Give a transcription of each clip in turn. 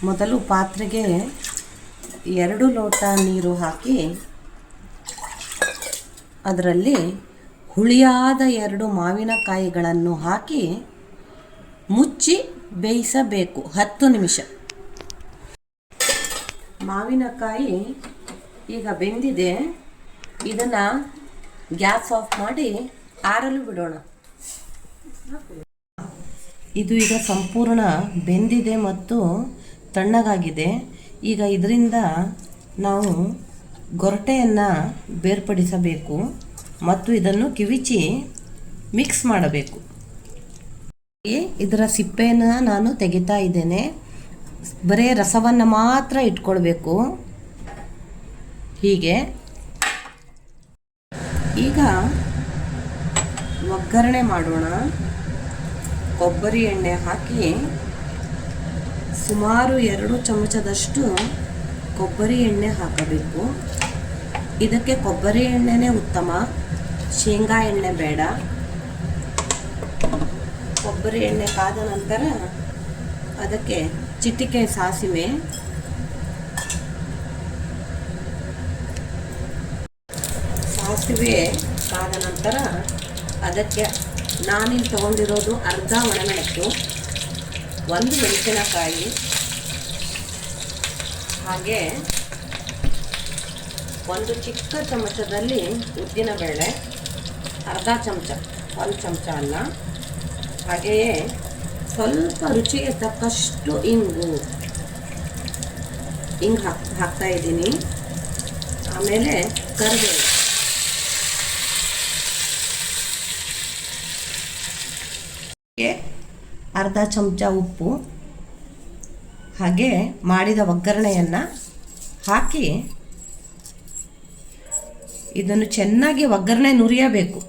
ಮೊದಲು ಪಾತ್ರೆಗೆ 2 ಲೋಟ ನೀರು ಹಾಕಿ ಅದರಲ್ಲಿ ಹುಳಿಯಾದ 2 ಮಾವಿನಕಾಯಿಗಳನ್ನು ಹಾಕಿ ಮುಚ್ಚಿ ಬೇಯಿಸಬೇಕು 10 ನಿಮಿಷ. ಮಾವಿನಕಾಯಿ ಈಗ ಬೆಂದಿದೆ. ಇದನ್ನು ಗ್ಯಾಸ್ ಆಫ್ ಮಾಡಿ ಆರಲು ಬಿಡೋಣ. ಇದು ಈಗ ಸಂಪೂರ್ಣ ಬೆಂದಿದೆ ಮತ್ತು ತಣ್ಣಗಾಗಿದೆ. ಈಗ ಇದರಿಂದ ನಾವು ಗೊರಟೆಯನ್ನು ಬೇರ್ಪಡಿಸಬೇಕು ಮತ್ತು ಇದನ್ನು ಕಿವಿಚಿ ಮಿಕ್ಸ್ ಮಾಡಬೇಕು. ಇದರ ಸಿಪ್ಪೆಯನ್ನು ನಾನು ತೆಗಿತಾ ಇದ್ದೇನೆ. ಬರೀ ರಸವನ್ನು ಮಾತ್ರ ಇಟ್ಕೊಳ್ಬೇಕು. ಹೀಗೆ ಈಗ ಒಗ್ಗರಣೆ ಮಾಡೋಣ. ಕೊಬ್ಬರಿ ಎಣ್ಣೆ ಹಾಕಿ ಸುಮಾರು 2 ಚಮಚದಷ್ಟು ಕೊಬ್ಬರಿ ಎಣ್ಣೆ ಹಾಕಬೇಕು. ಇದಕ್ಕೆ ಕೊಬ್ಬರಿ ಎಣ್ಣೆನೇ ಉತ್ತಮ, ಶೇಂಗಾ ಎಣ್ಣೆ ಬೇಡ. ಕೊಬ್ಬರಿ ಎಣ್ಣೆ ಕಾದ ನಂತರ ಅದಕ್ಕೆ ಚಿಟಿಕೆ ಸಾಸಿವೆ, ಕಾದ ನಂತರ ಅದಕ್ಕೆ ನಾನಿಲ್ಲಿ ತೊಗೊಂಡಿರೋದು ಅರ್ಧ ಒಣಮೆಣಸು, 1 ಮೆಣಸಿನಕಾಯಿ, ಹಾಗೆ 1 ಚಿಕ್ಕ ಚಮಚದಲ್ಲಿ ಉದ್ದಿನಬೇಳೆ, ಅರ್ಧ ಚಮಚ, 1 ಚಮಚ ಅಲ್ಲ. ಹಾಗೆಯೇ ಸ್ವಲ್ಪ ರುಚಿಗೆ ತಕ್ಕಷ್ಟು ಇಂಗು ಹಾಕ್ತಾ ಇದ್ದೀನಿ. ಆಮೇಲೆ ಕರಿಬೇವು, ಅರ್ಧ ಚಮಚ ಉಪ್ಪು, ಹಾಗೆ ಮಾಡಿದ ಒಗ್ಗರಣೆಯನ್ನು ಹಾಕಿ ಇದನ್ನು ಚೆನ್ನಾಗಿ ಒಗ್ಗರಣೆ ನುರಿಯಬೇಕು.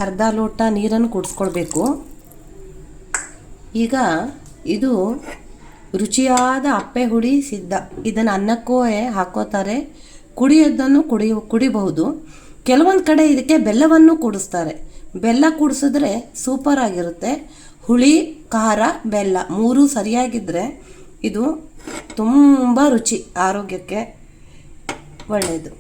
ಅರ್ಧ ಲೋಟ ನೀರನ್ನು ಕುಡಿಸ್ಕೊಳ್ಬೇಕು. ಈಗ ಇದು ರುಚಿಯಾದ ಅಪ್ಪೆ ಹುಡಿ ಸಿದ್ಧ. ಇದನ್ನು ಅನ್ನಕ್ಕೂ ಹಾಕೋತಾರೆ, ಕುಡಿಯೋದನ್ನು ಕುಡಿಬಹುದು. ಕೆಲವೊಂದು ಕಡೆ ಇದಕ್ಕೆ ಬೆಲ್ಲವನ್ನು ಕೂಡಿಸ್ತಾರೆ. ಬೆಲ್ಲ ಕೂಡಿಸಿದ್ರೆ ಸೂಪರ್ ಆಗಿರುತ್ತೆ. ಹುಳಿ, ಖಾರ, ಬೆಲ್ಲ 3 ಸರಿಯಾಗಿದ್ದರೆ ಇದು ತುಂಬ ರುಚಿ, ಆರೋಗ್ಯಕ್ಕೆ ಒಳ್ಳೆಯದು.